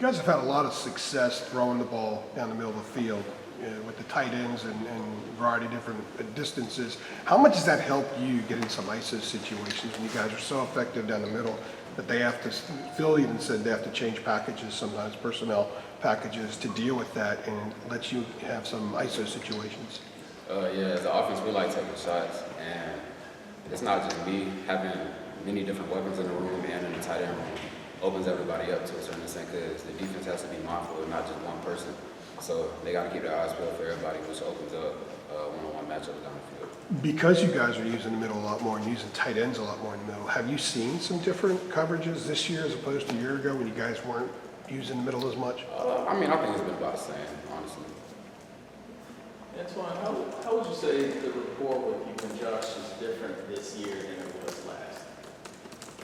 guys have had a lot of success throwing the ball down the middle of the field with the tight ends and a variety of different distances. How much does that help you get in some ISO situations when you guys are so effective down the middle that they have to, Phil even said they have to change packages sometimes, personnel packages to deal with that, and let you have some ISO situations? Yeah, as an offense, we like taking shots, and it's not just me. Having many different weapons in the room and in the tight end room opens everybody up to a certain extent, because the defense has to be mindful of not just one person. So they got to keep their eyes peeled for everybody, which opens up one-on-one matchups down the field. Because you guys are using the middle a lot more and using tight ends a lot more in the middle, have you seen some different coverages this year as opposed to a year ago when you guys weren't using the middle as much? I mean, I think it's been about the same, honestly. Antoine, how would you say the rapport with you and Josh is different this year than it was last?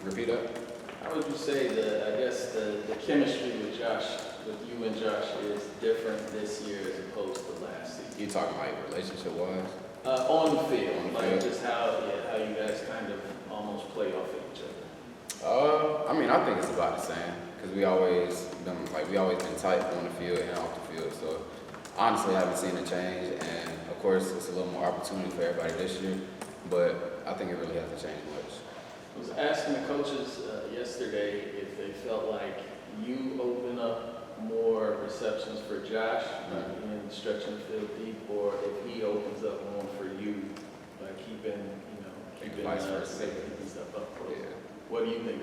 Repeat that? How would you say the chemistry with you and Josh is different this year as opposed to last season? You talking like relationship-wise? On the field, just how you guys kind of almost play off of each other. I mean, I think it's about the same, because we always been tight on the field and off the field. So honestly, I haven't seen a change, and of course, it's a little more opportunity for everybody this year, but I think it really hasn't changed much. I was asking the coaches yesterday if they felt like you open up more receptions for Josh in stretching the field deep, or if he opens up more for you by keeping safety stuff up close. Yeah. What do you think?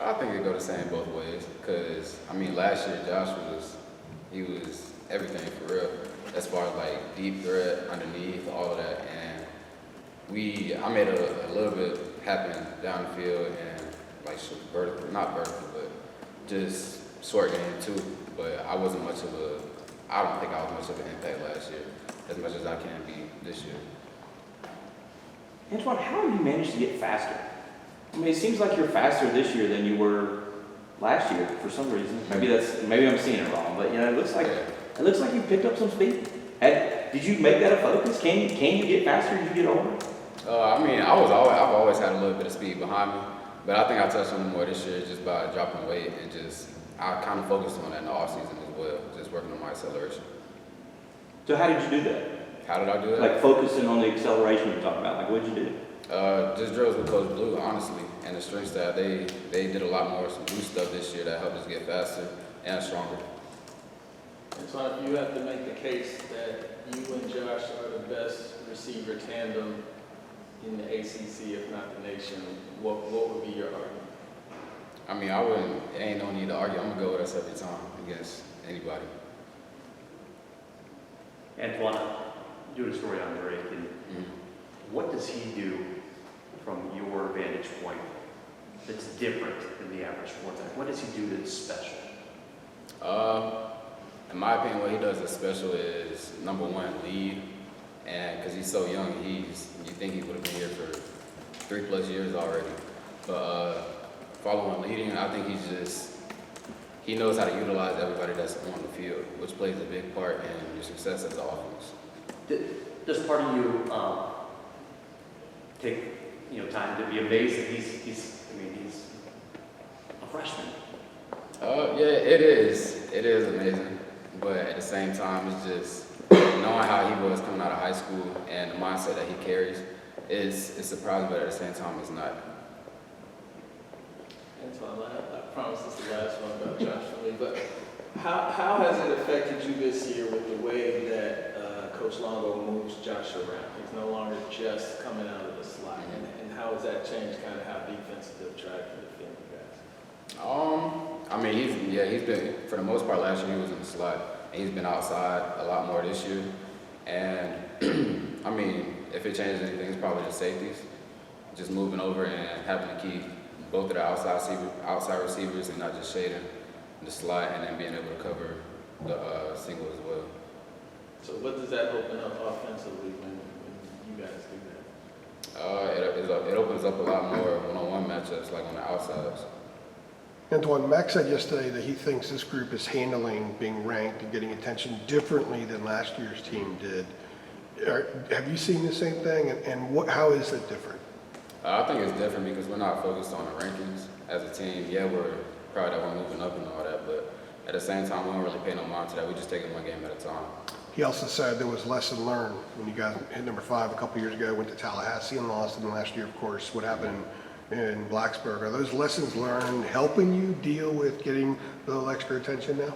I think it go the same both ways, because I mean, last year Josh was everything for real, as far as like deep threat, underneath, all of that, and I made a little bit happen down the field and like not vertical, but just short game too. But I don't think I was much of an impact last year, as much as I can be this year. Antoine, how have you managed to get faster? I mean, it seems like you're faster this year than you were last year for some reason. Maybe I'm seeing it wrong, but it looks like you picked up some speed. Did you make that a focus? Can you get faster as you get older? I mean, I've always had a little bit of speed behind me, but I think I touched on it more this year just by dropping weight, and I kind of focused on that in the off season as well, just working on my acceleration. So how did you do that? How did I do that? Like focusing on the acceleration you're talking about. Like, what did you do? Just drills with Coach Blue, honestly, and the strength staff. They did a lot more some new stuff this year that helped us get faster and stronger. Antoine, if you have to make the case that you and Josh are the best receiver tandem in the ACC, if not the nation, what would be your argument? I mean, it ain't no need to argue. I'm gonna go with us every time against anybody. Antoine, doing a story on Drake, and what does he do from your vantage point that's different than the average quarterback? What does he do that's special? In my opinion, what he does that's special is, number one, lead. And because he's so young, you think he would have been here for 3+ years already. But following leading, I think he knows how to utilize everybody that's on the field, which plays a big part in your success as an offense. Does part of you take time to be amazed that he's a freshman? Yeah, it is. It is amazing. But at the same time, it's just knowing how he was coming out of high school and the mindset that he carries is surprising, but at the same time, it's not. Antoine, I promise this is the last one about Josh for me, but how has it affected you this year with the way that Coach Longo moves Josh around? He's no longer just coming out of the slot, and how has that changed kind of how defenses have tried to defend you guys? I mean, he's been, for the most part, last year he was in the slot, and he's been outside a lot more this year. And I mean, if it changes anything, it's probably just safeties, just moving over and having to keep both of the outside receivers and not just shading the slot, and then being able to cover the single as well. So what does that open up offensively when you guys do that? It opens up a lot more one-on-one matchups, like on the outsides. Antoine, Max said yesterday that he thinks this group is handling being ranked and getting attention differently than last year's team did. Have you seen the same thing, and how is it different? I think it's different because we're not focused on the rankings as a team. Yeah, we're proud that we're moving up and all that, but at the same time, we don't really pay no mind to that. We just take it one game at a time. He also said there was lesson learned when you guys hit number 5 a couple years ago, went to Tallahassee and lost, and last year, of course, what happened in Blacksburg. Are those lessons learned helping you deal with getting a little extra attention now?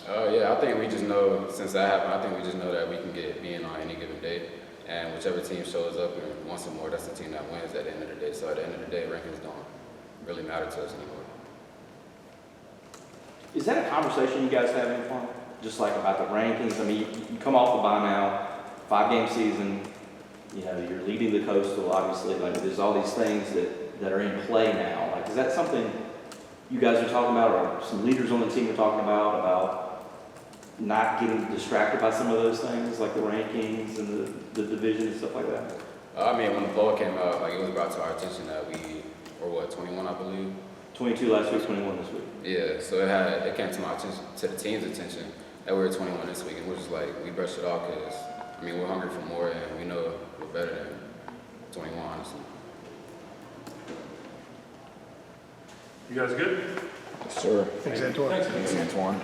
Oh yeah, I think we just know, since that happened, I think we just know that we can get being on any given day. And whichever team shows up and wants some more, that's the team that wins at the end of the day. So at the end of the day, rankings don't really matter to us anymore. Is that a conversation you guys have in fun? Just like about the rankings? I mean, you come off the bye now, 5-game season, you know, you're leading the Coastal, obviously. Like, there's all these things that are in play now. Like, is that something you guys are talking about, or some leaders on the team are talking about not getting distracted by some of those things, like the rankings and the division and stuff like that? I mean, when the poll came out, like it was brought to our attention that we were 21, I believe. 22 last week, 21 this week. Yeah, so it came to my attention, to the team's attention, that we were 21 this week, and we're just like, we brushed it off because, I mean, we're hungry for more, and we know we're better than 21, honestly. You guys good? Sir. Thanks, Antoine. Thanks, Antoine.